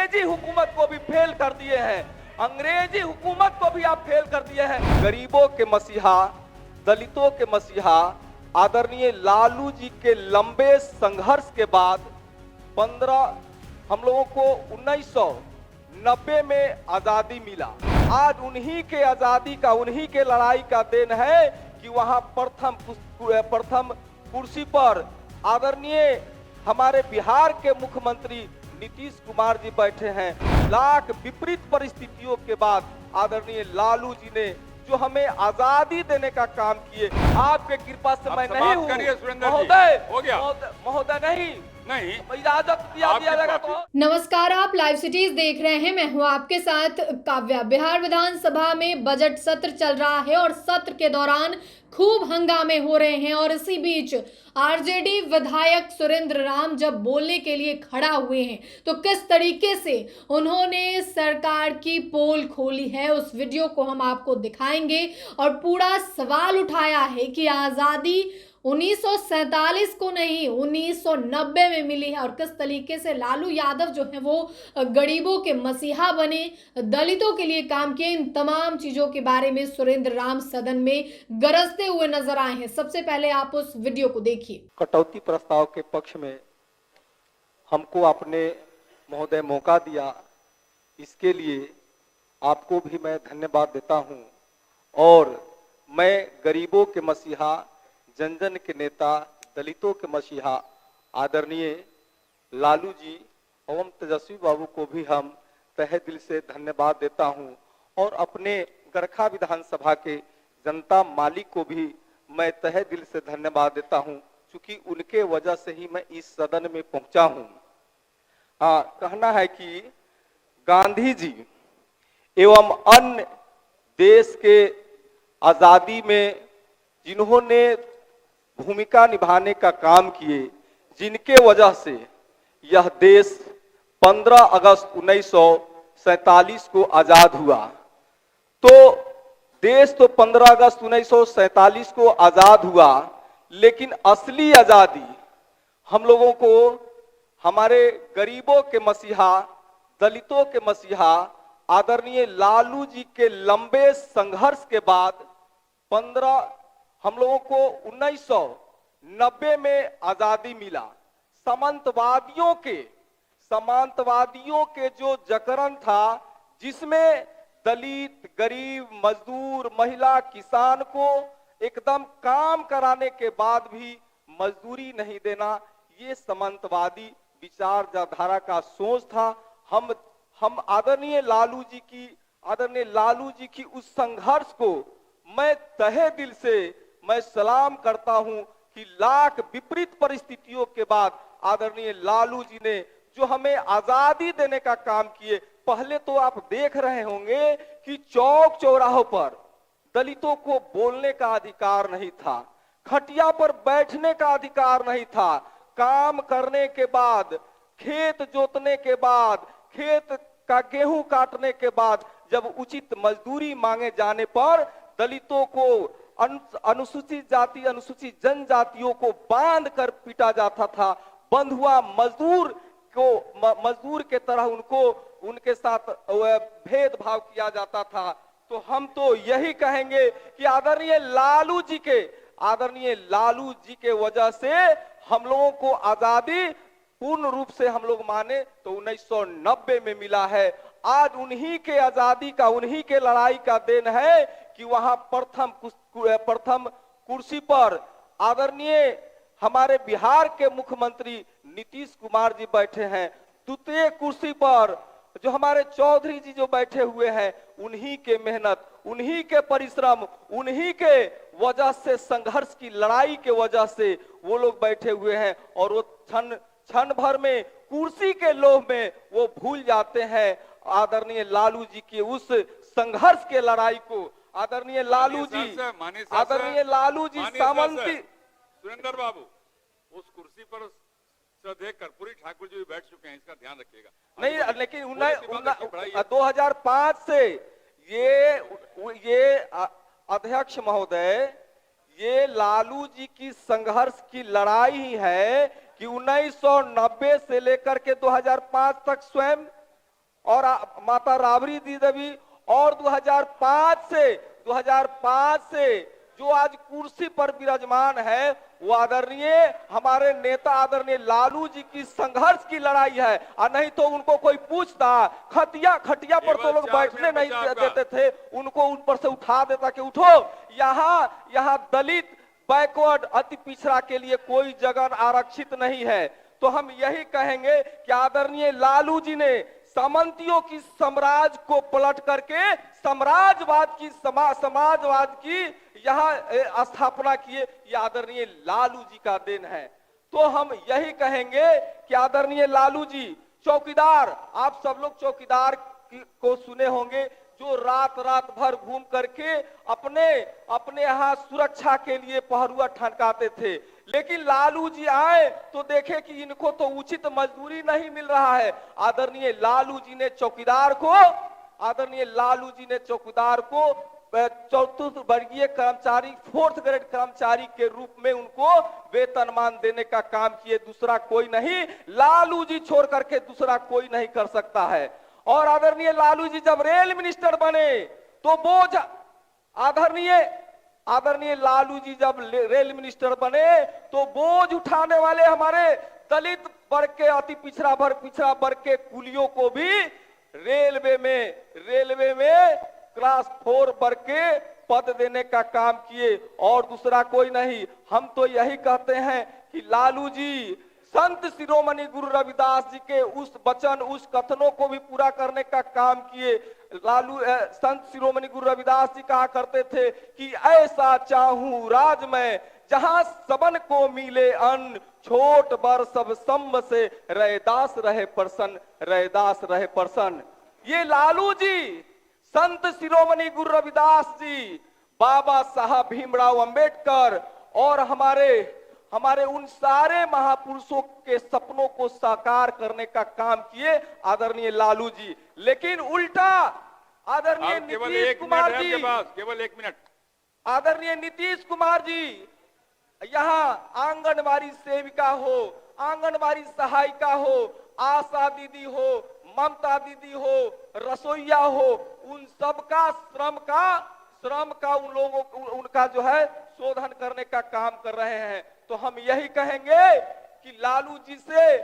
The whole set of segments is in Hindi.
अंग्रेजी हुकूमत को भी फेल कर दिए हैं, अंग्रेजी हुकूमत को भी आप फेल कर दिए हैं। गरीबों के मसीहा, दलितों के मसीहा आदरणीय लालू जी के लंबे संघर्ष के बाद 15 हम लोगों को 1990 में आजादी मिला। आज उन्हीं के आजादी का, उन्हीं के लड़ाई का देन है कि वहां प्रथम कुर्सी पर आदरणीय हमारे बिहार के मुख्यमंत्री नीतीश कुमार जी बैठे हैं। लाख विपरीत परिस्थितियों के बाद आदरणीय लालू जी ने जो हमें आजादी देने का काम किए, आपके कृपा से मैं नहीं हूँ महोदय, नहीं इजाजत दिया जाएगा तो। नमस्कार, आप लाइव सिटीज देख रहे हैं। मैं हूं आपके साथ काव्या। बिहार विधानसभा में बजट सत्र चल रहा है और सत्र के दौरान खूब हंगामे हो रहे हैं और इसी बीच आरजेडी विधायक सुरेंद्र राम जब बोलने के लिए खड़ा हुए हैं तो किस तरीके से उन्होंने सरकार की पोल खोली है, उस वीडियो को हम आपको दिखाएंगे। और पूरा सवाल उठाया है कि आजादी 1947 को नहीं 1990 में मिली है और किस तरीके से लालू यादव जो है वो गरीबों के मसीहा बने, दलितों के लिए काम किए। इन तमाम चीजों के बारे में सुरेंद्र राम सदन में गरजते हुए नजर आए हैं। सबसे पहले आप उस वीडियो को देखिए। कटौती प्रस्ताव के पक्ष में हमको आपने महोदय मौका दिया, इसके लिए आपको भी मैं धन्यवाद देता हूं। और मैं गरीबों के मसीहा, जन जन के नेता, दलितों के मसीहा आदरणीय लालू जी एवं तेजस्वी बाबू को भी हम तहे दिल से धन्यवाद देता हूं। और अपने गरखा विधानसभा के जनता मालिक को भी मैं तहे दिल से धन्यवाद देता हूं, क्योंकि उनके वजह से ही मैं इस सदन में पहुंचा हूं। कहना है कि गांधी जी एवं अन्य देश के आजादी में जिन्होंने भूमिका निभाने का काम किए, जिनके वजह से यह देश 15 अगस्त 1947 को आजाद हुआ। तो देश तो 15 अगस्त 1947 को आजाद हुआ, लेकिन असली आजादी हम लोगों को हमारे गरीबों के मसीहा, दलितों के मसीहा आदरणीय लालू जी के लंबे संघर्ष के बाद 15 हम लोगों को 1990 में आजादी मिला। सामंतवादियों के जो जकड़न था, जिसमें दलित, गरीब, मजदूर, महिला, किसान को एकदम काम कराने के बाद भी मजदूरी नहीं देना, ये सामंतवादी विचारधारा का सोच था। हम आदरणीय लालू जी की उस संघर्ष को मैं तहे दिल से मैं सलाम करता हूं कि लाख विपरीत परिस्थितियों के बाद आदरणीय लालू जी ने जो हमें आजादी देने का काम किए। पहले तो आप देख रहे होंगे कि चौक चौराहों पर दलितों को बोलने का अधिकार नहीं था, खटिया पर बैठने का अधिकार नहीं था। काम करने के बाद, खेत जोतने के बाद, खेत का गेहूं काटने के बाद जब उचित मजदूरी मांगे जाने पर दलितों को, अनुसूचित जाति, अनुसूचित जनजातियों को बांध कर पीटा जाता था। बंधुआ मजदूर के तरह उनके साथ भेदभाव किया जाता था। तो हम तो यही कहेंगे कि आदरणीय लालू जी के वजह से हम लोगों को आजादी पूर्ण रूप से हम लोग माने तो 1990 में मिला है। आज उन्हीं के आजादी का, उन्हीं के लड़ाई का देन है कि वहां प्रथम कुर्सी पर आदरणीय हमारे बिहार के मुख्यमंत्री नीतीश कुमार जी बैठे हैं। द्वितीय कुर्सी पर जो हमारे चौधरी जी जो बैठे हुए हैं, उन्हीं के मेहनत, उन्हीं के परिश्रम, उन्हीं के वजह से, संघर्ष की लड़ाई के वजह से वो लोग बैठे हुए हैं। और वो क्षण भर में कुर्सी के लोभ में वो भूल जाते हैं आदरणीय लालू जी के उस संघर्ष के लड़ाई को। आदरणीय लालू जी सामंती सुरेंद्र बाबू उस कुर्सी पर श्रद्धेय कर्पूरी ठाकुर जी भी बैठ चुके हैं, इसका ध्यान रखिएगा। नहीं, लेकिन 2005 से ये अध्यक्ष महोदय, ये लालू जी की संघर्ष की लड़ाई ही है कि 1990 से लेकर के 2005 तक स्वयं और माता राबड़ी देवी, और 2005 से जो आज कुर्सी पर विराजमान है वो आदरणीय हमारे नेता आदरणीय लालू जी की संघर्ष की लड़ाई है। और नहीं तो उनको कोई पूछता, खटिया पर तो लोग बैठने नहीं देते थे, उनको उन पर से उठा देता कि उठो, यहाँ दलित बैकवर्ड अति पिछड़ा के लिए कोई जगह आरक्षित नहीं है। तो हम यही कहेंगे कि आदरणीय लालू जी ने सामंतियों की साम्राज्य को पलट करके समाजवाद की यहाँ स्थापना किए, ये आदरणीय लालू जी का देन है। तो हम यही कहेंगे कि आदरणीय लालू जी चौकीदार, आप सब लोग चौकीदार को सुने होंगे, जो रात भर घूम करके अपने यहाँ सुरक्षा के लिए पहरुआ ठनकाते थे। लेकिन लालू जी आए तो देखे कि इनको तो उचित मजदूरी नहीं मिल रहा है। आदरणीय लालू जी ने चौकीदार को चतुर्थ वर्गीय कर्मचारी, 4th ग्रेड कर्मचारी के रूप में उनको वेतनमान देने का काम किए। दूसरा कोई नहीं, लालू जी छोड़ करके दूसरा कोई नहीं कर सकता है। और आदरणीय लालू जी जब रेल मिनिस्टर बने तो बोझ, आदरणीय लालू जी जब रेल मिनिस्टर बने तो बोझ उठाने वाले हमारे दलित वर्ग के, अति पिछड़ा वर्ग के कुलियों को भी रेलवे में क्लास 4 वर्ग के पद देने का काम किए, और दूसरा कोई नहीं। हम तो यही कहते हैं कि लालू जी संत शिरोमणि गुरु रविदास जी के उस वचन, उस कथनों को भी पूरा करने का काम किए। संत शिरोमणि गुरु रविदास जी कहा करते थे कि ऐसा चाहूं राज में जहां सबन को मिले अन्न, छोट बर सब संब से रैदास रहे प्रसन्न। ये लालू जी, संत शिरोमणि गुरु रविदास जी, बाबा साहब भीमराव अंबेडकर और हमारे उन सारे महापुरुषों के सपनों को साकार करने का काम किए आदरणीय लालू जी। लेकिन उल्टा आदरणीय नीतीश कुमार जी, केवल 1 मिनट, आदरणीय नीतीश कुमार जी यहाँ आंगनबाड़ी सेविका हो, आंगनबाड़ी सहायिका हो, आशा दीदी हो, ममता दीदी हो, रसोईया हो, उन सबका श्रम का उन लोगों उनका जो है शोधन करने का काम कर रहे हैं। तो हम यही कहेंगे कि लालू जी से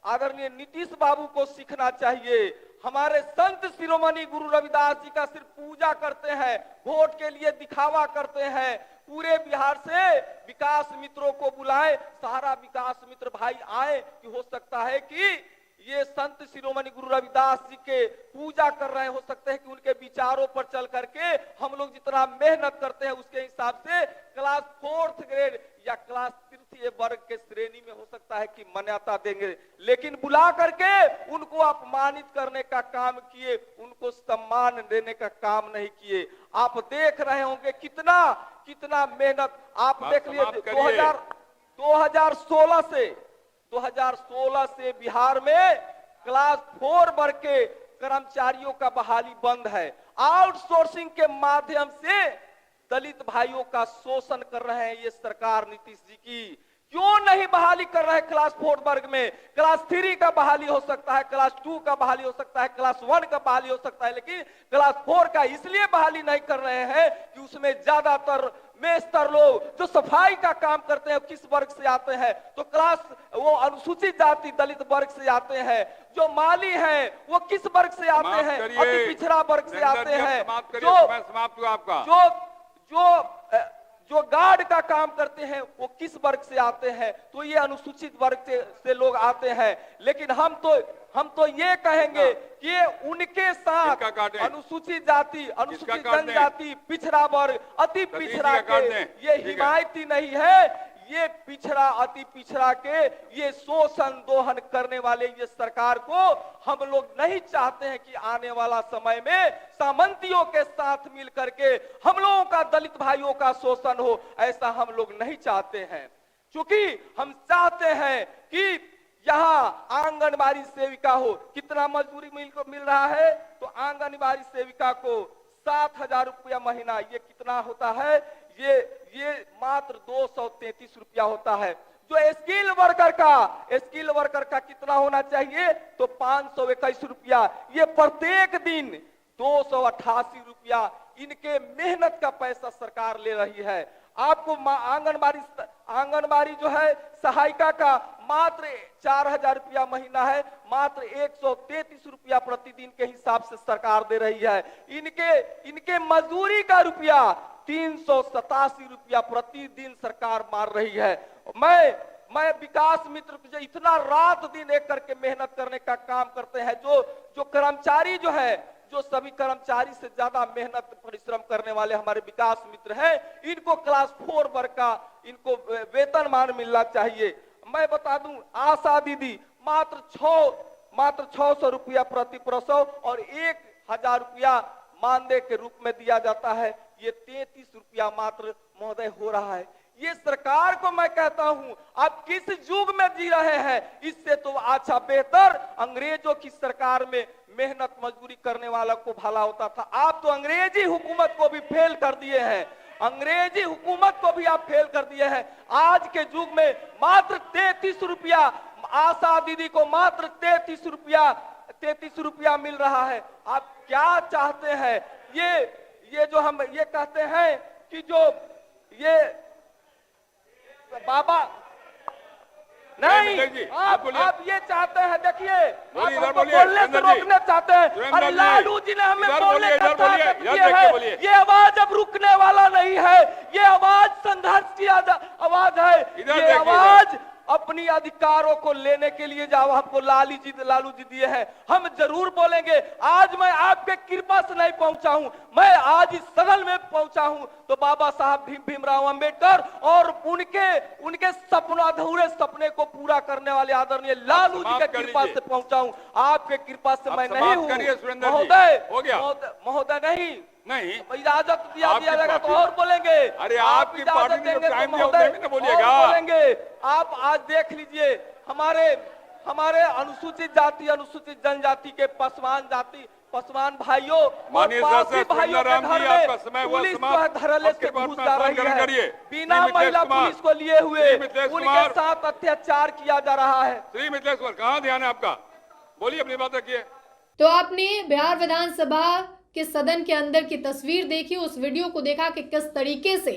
आदरणीय नीतीश बाबू को सीखना चाहिए। हमारे संत शिरोमणि गुरु रविदास जी का सिर्फ पूजा करते हैं, वोट के लिए दिखावा करते हैं। पूरे बिहार से विकास मित्रों को बुलाएं, सारा विकास मित्र भाई आए, कि हो सकता है कि ये संत शिरोमणि गुरु रविदास जी के पूजा कर रहे हैं, हो सकता है कि उनके विचारों पर चल करके हम लोग जितना मेहनत करते हैं उसके हिसाब से क्लास 4th ग्रेड या क्लास 3 वर्ग के श्रेणी में हो सकता है कि मान्यता देंगे। लेकिन बुला करके उनको अपमानित करने का काम किए, उनको सम्मान देने का काम नहीं किए। आप देख रहे होंगे कितना मेहनत आप देख लिए। 2016 से बिहार में क्लास 4 वर्ग के कर्मचारियों का बहाली बंद है। आउटसोर्सिंग के माध्यम से दलित भाइयों का शोषण कर रहे हैं ये सरकार नीतीश जी की। क्यों नहीं बहाली कर रहे हैं क्लास 4 वर्ग में? क्लास 3 का बहाली हो सकता है, क्लास 2 का बहाली हो सकता है, क्लास 1 का बहाली हो सकता है, लेकिन क्लास 4 का इसलिए बहाली नहीं कर रहे हैं कि उसमें ज्यादातर मेस्तर लोग जो सफाई का काम करते हैं किस वर्ग से आते हैं? तो वो अनुसूचित जाति दलित वर्ग से आते हैं। जो माली हैं वो किस वर्ग से आते हैं? अति पिछड़ा वर्ग से आते हैं। जो गार्ड का काम करते हैं वो किस वर्ग से आते हैं? तो ये अनुसूचित वर्ग से लोग आते हैं। लेकिन हम तो ये कहेंगे कि उनके साथ अनुसूचित जाति, अनुसूचित जनजाति, पिछड़ा वर्ग, अति पिछड़ा के ये हिमायती नहीं है। ये पिछड़ा अति पिछड़ा के ये शोषण दोहन करने वाले ये सरकार को हम लोग नहीं चाहते हैं कि आने वाला समय में सामंतियों के साथ मिल करके हम लोगों का, दलित भाइयों का शोषण हो, ऐसा हम लोग नहीं चाहते हैं। क्योंकि हम चाहते हैं कि यहाँ आंगनबाड़ी सेविका हो, कितना मजदूरी मिल रहा है? तो आंगनबाड़ी सेविका को 7,000 रुपया महीना, ये कितना होता है? ये मात्र 233 रुपया होता है। जो स्किल वर्कर का कितना होना चाहिए, तो 521 रुपया। ये प्रत्येक दिन 288 रुपया इनके मेहनत का पैसा सरकार ले रही है। आपको आंगनबाड़ी जो है सहायिका का मात्र 4000 रुपया महीना है, मात्र 133 रुपया प्रतिदिन के हिसाब से सरकार दे रही है। इनके मजदूरी का रुपया 387 रुपया प्रतिदिन सरकार मार रही है। मैं विकास मित्र जो इतना रात दिन एक करके मेहनत करने का काम करते हैं, जो कर्मचारी जो है, जो सभी कर्मचारी से ज्यादा मेहनत परिश्रम करने वाले हमारे विकास मित्र हैं, इनको क्लास 4 वर्ग का इनको वेतनमान मिलना चाहिए। मैं बता दूं, आशा दीदी मात्र 600 रुपया प्रति प्रसव और 1000 रुपया मानदेय के रूप में दिया जाता है। ये 33 रुपया मात्र महोदय हो रहा है। ये सरकार को मैं कहता हूं, आप किस युग में जी रहे हैं? इससे तो अच्छा बेहतर अंग्रेजों की सरकार में मेहनत मजदूरी करने वाला को भला होता था। आप तो अंग्रेजी हुकूमत को भी फेल कर दिए हैं, अंग्रेजी हुकूमत को भी आप फेल कर दिए हैं। आज के युग में मात्र 33 रुपया, आशा दीदी को मात्र 33 रुपया मिल रहा है। आप क्या चाहते हैं? ये जो हम ये कहते हैं कि जो ये बाबा नहीं, आप ये चाहते हैं, देखिए आप हमको बोलने से रोकने चाहते हैं। अरे लालू जी ने हमें बोलने का ताकत दी है। ये आवाज अब रुकने वाला नहीं है, ये आवाज संघर्ष की आवाज है। ये आवाज अपनी अधिकारों को लेने के लिए जाओ, हमको लालू जी दिए हैं, हम जरूर बोलेंगे। आज मैं आपके कृपा से नहीं पहुंचा हूं, मैं आज इस सदन में पहुंचा हूं तो बाबा साहब भीमराव अंबेडकर और उनके सपना, अधूरे सपने को पूरा करने वाले आदरणीय लालू जी के कृपा से पहुंचा हूं। आपके कृपा से मैं नहीं हूं महोदय। नहीं इजाजत दिया जाएगा तो और बोलेंगे। अरे आपकी पार्टी ने टाइम दिया, उसमें बोलिएगा, बोलेंगे। आप आज देख लीजिए, हमारे अनुसूचित जाति, अनुसूचित जनजाति के पसवान भाइयों और पासी भाइयों के घर में पुलिस धरले से घुस जा रही है। बिना महिला पुलिस को लिए हुए उनके साथ अत्याचार किया जा रहा है। श्री मिथिलेश कुमार, कहाँ ध्यान है आपका? बोलिए, अपनी बात रखिए। तो आपने बिहार विधानसभा के सदन के अंदर की तस्वीर देखी, उस वीडियो को देखा कि किस तरीके से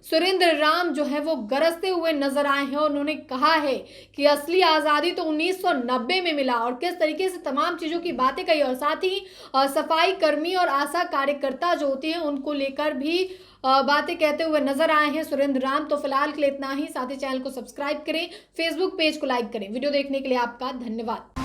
सुरेंद्र राम जो है वो गरजते हुए नजर आए हैं। और उन्होंने कहा है कि असली आज़ादी तो 1990 में मिला, और किस तरीके से तमाम चीज़ों की बातें कही। और साथ ही सफाई कर्मी और आशा कार्यकर्ता जो होती हैं उनको लेकर भी बातें कहते हुए नजर आए हैं सुरेंद्र राम। तो फिलहाल के लिए इतना ही। साथ ही चैनल को सब्सक्राइब करें, फेसबुक पेज को लाइक करें। वीडियो देखने के लिए आपका धन्यवाद।